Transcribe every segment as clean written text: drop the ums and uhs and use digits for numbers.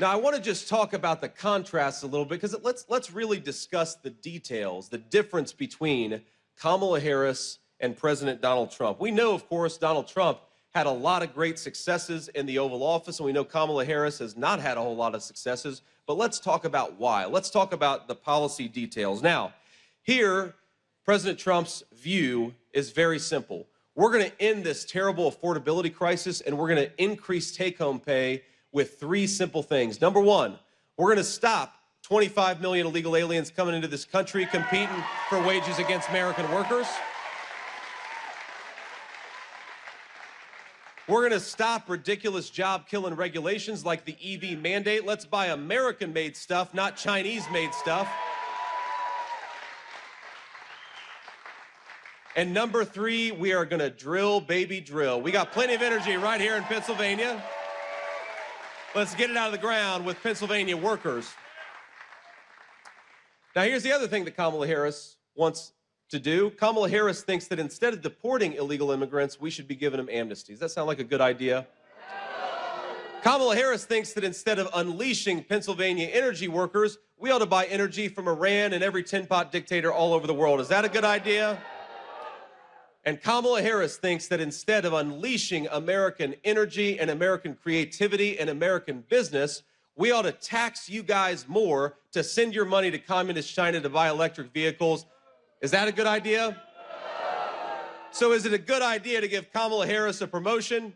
Now, I want to just talk about the contrast a little bit because let's really discuss the details, the difference between Kamala Harris and President Donald Trump. We know, of course, Donald Trump had a lot of great successes in the Oval Office, and we know Kamala Harris has not had a whole lot of successes, but let's talk about why. Let's talk about the policy details. Now, here, President Trump's view is very simple. We're going to end this terrible affordability crisis, and we're going to increase take-home pay with three simple things. Number one, we're going to stop 25 million illegal aliens coming into this country competing for wages against American workers. We're going to stop ridiculous job-killing regulations like the EV mandate. Let's buy American-made stuff, not Chinese-made stuff. And number three, we are going to drill, baby, drill. We got plenty of energy right here in Pennsylvania. Let's get it out of the ground with Pennsylvania workers. Now, here's the other thing that Kamala Harris wants to do. Kamala Harris thinks that instead of deporting illegal immigrants, we should be giving them amnesties. Does that sound like a good idea? Kamala Harris thinks that instead of unleashing Pennsylvania energy workers, we ought to buy energy from Iran and every tin-pot dictator all over the world. Is that a good idea? And Kamala Harris thinks that instead of unleashing American energy and American creativity and American business, we ought to tax you guys more to send your money to communist China to buy electric vehicles. Is that a good idea? So is it a good idea to give Kamala Harris a promotion?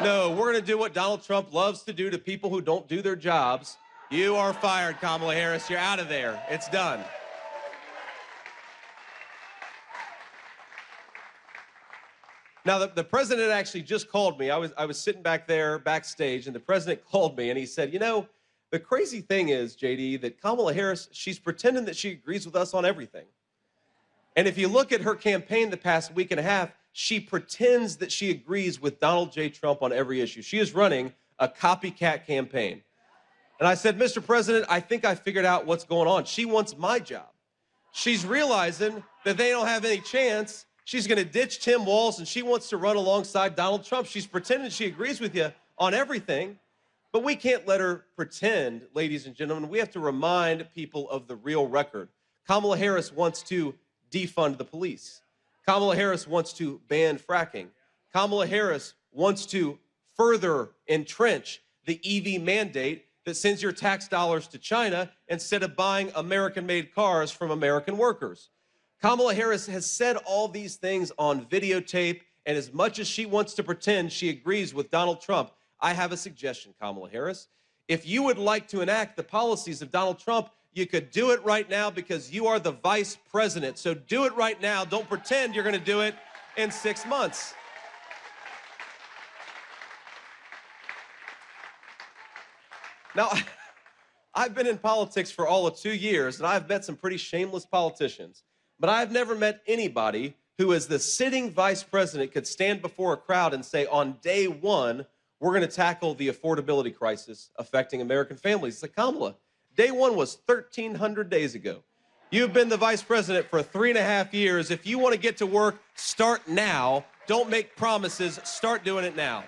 No, we're going to do what Donald Trump loves to do to people who don't do their jobs. You are fired, Kamala Harris. You're out of there. It's done. Now, the president actually just called me. I was sitting back there backstage, and the president called me, and he said, you know, the crazy thing is, JD, that Kamala Harris, she's pretending that she agrees with us on everything. And if you look at her campaign the past week and a half, she pretends that she agrees with Donald J. Trump on every issue. She is running a copycat campaign. And I said, Mr. President, I think I figured out what's going on. She wants my job. She's realizing that they don't have any chance. She's going to ditch Tim Walz, and she wants to run alongside Donald Trump. She's pretending she agrees with you on everything, but we can't let her pretend, ladies and gentlemen. We have to remind people of the real record. Kamala Harris wants to defund the police. Kamala Harris wants to ban fracking. Kamala Harris wants to further entrench the EV mandate that sends your tax dollars to China instead of buying American-made cars from American workers. Kamala Harris has said all these things on videotape, and as much as she wants to pretend she agrees with Donald Trump, I have a suggestion, Kamala Harris. If you would like to enact the policies of Donald Trump, you could do it right now because you are the vice president. So do it right now. Don't pretend you're going to do it in 6 months. Now, I've been in politics for all of 2 years, and I've met some pretty shameless politicians. But I've never met anybody who, as the sitting vice president, could stand before a crowd and say, on day one, we're going to tackle the affordability crisis affecting American families. It's like, Kamala, day one was 1,300 days ago. You've been the vice president for 3.5 years. If you want to get to work, start now. Don't make promises. Start doing it now.